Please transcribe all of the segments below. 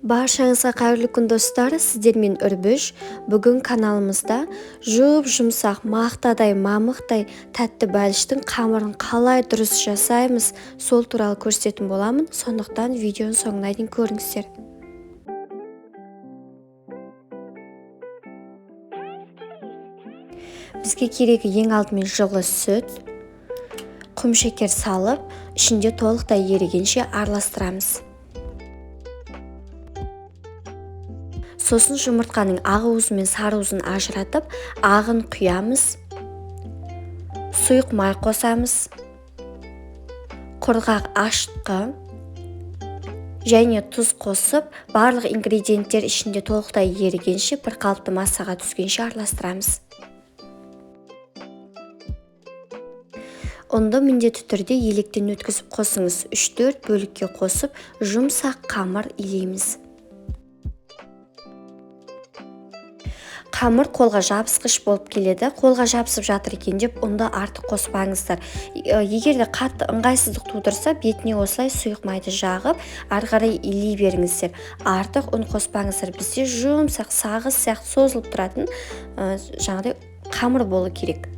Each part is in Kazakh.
Баршаңызға қайырлы күн достар, сіздермен Үрбіш. Бүгін каналымызда жұмсақ мақтадай мамықтай тәтті бәліштің қамырын қалай дұрыс жасаймыз, сол туралы көрсететін боламын. Сондықтан видеоның соңына дейін көріңіздер. Бізге керегі ең алдымен жылы сүт, құм шекер салып, ішінде толықтай ерігенше араластырамыз. Сосын жұмыртқаның ақ уызы мен сары уызын ажыратып, ағын құямыз, сұйық май қосамыз, құрғақ ашытқы және тұз қосып, барлық ингредиенттер ішінде толықтай ерігенше, бір қалыпты массаға түскенше араластырамыз. Ұнды міндетті түрде електен өткізіп қосыңыз. 3-4 бөлікке қосып, жұмсақ қамыр илейміз. Қамыр қолға жабысқыш болып келеді. Қолға жабысып жатыр екен деп ұнды артық қоспаңыздар. Егер де қатты ыңғайсыздық тудырса, бетіне осылай сұйық майды жағып, ары қарай илей беріңіздер. Артық ұн қоспаңыздар. Бізде жұмсақ сағыз сияқты созылып тұратын жаңағыдай қамыр болу керек.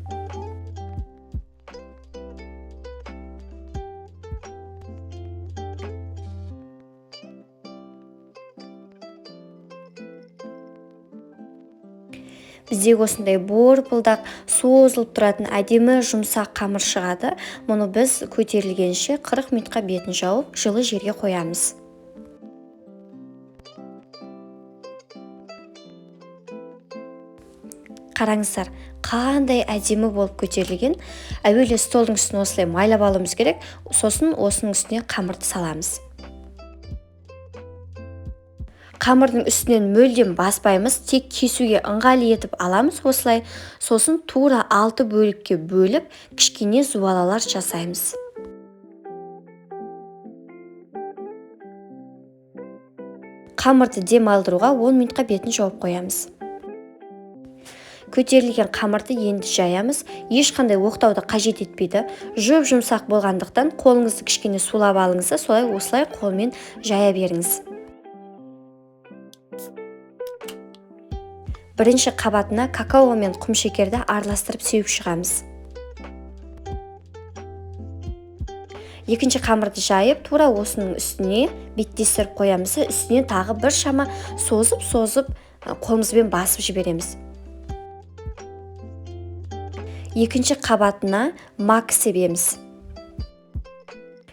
Бізде осындай борпылдақ созылып тұратын әдемі жұмсақ қамыр шығады. Мұны біз көтерілгенше 40 минутқа бетін жауып, жылы жерге қоямыз. Қараңыздар, қандай әдемі болып көтерілген. Әуелі столдың үстіне осылай майлап алуымыз керек. Сосын осының үстіне қамырды саламыз. Қамырдың үстінен мүлдем баспаймыз, тек кесуге ыңғайлы етіп аламыз осылай. Сосын тура 6 бөлікке бөліп, кішкене зуалалар жасаймыз. Қамырды демалдыруға 10 минутқа бетін жауып қоямыз. Көтерілген қамырды енді жаямыз. Ешқандай оқтауды қажет етпейді. Жұмсақ болғандықтан қолыңызды кішкене сулап алыңыз, солай осылай қолмен жая беріңіз. Бірінші қабатына какао мен құм шекерді араластырып сеуіп шығамыз. Екінші қамырды жайып, тура осының үстіне беттестіріп қоямыз. Үстіне тағы бір шама созып қолымызбен басып жібереміз. Екінші қабатына мак себеміз.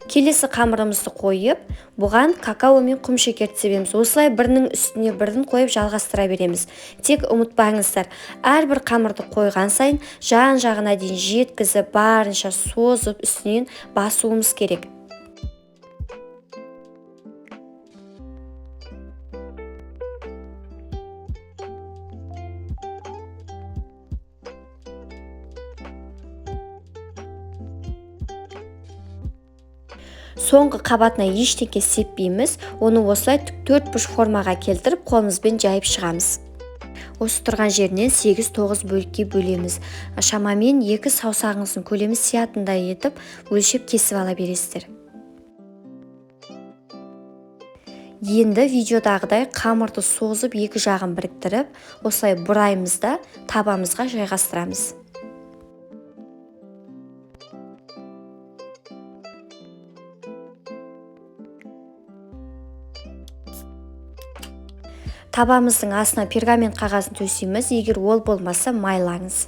Келесі қамырымызды қойып, бұған какао мен құм шекерді себеміз. Осылай бірінің үстіне бірін қойып жалғастыра береміз. Тек ұмытпаңыздар, әрбір қамырды қойған сайын жан-жағына дейін жеткізіп, барынша созып, үстінен басуымыз керек. Соңғы қабатына ештеңе сеппейміз, оны осылай төртбұрыш формаға келтіріп, қолымызбен жайып шығамыз. Осы тұрған жерінен 8-9 бөлікке бөлеміз. Шамамен 2 саусағыңыздың көлемі сиятындай етіп, өлшеп кесіп ала бересіздер. Енді видеодағыдай қамырды созып, екі жағын біріктіріп, осылай бұраймыз да табамызға жайғастырамыз. Табамыздың астына пергамент қағазын төсейміз, егер ол болмаса майлаңыз.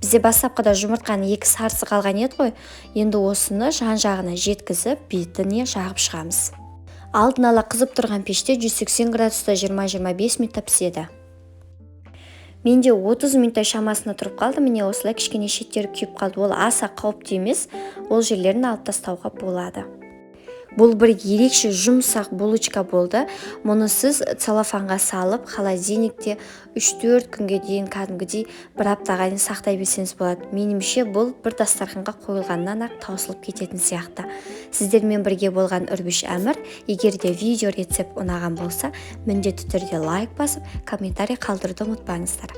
Бізде бастапқыда жұмыртқаның 2 сарысы қалған еді ғой, енді осыны жан-жағына жеткізіп, бетіне жағып шығамыз. Алдын ала қызып тұрған пеште 180 градуста 20-25 минутта піседі. Менде 30 минуттай шамасында тұрып қалды, міне осылай кішкене шеттері күйіп қалды. Ол аса қауіпті емес, ол жерлерін алып тастауға болады. Бұл бір ерекше жұмсақ булочка болды. Мұны сіз целлофанға салып, холодильникте 3-4 күнге дейін кәдімгідей бір аптаға дейін сақтай берсеңіз болады. Меніңше бұл бір дастарханға қойылғаннан ақ таусылып кететін сияқты. Сіздермен бірге болған Үрбіш Әмір. Егер де видео рецепт ұнаған болса, міндетті түрде лайк басып, комментарий қалдыруды ұмытпаңыздар.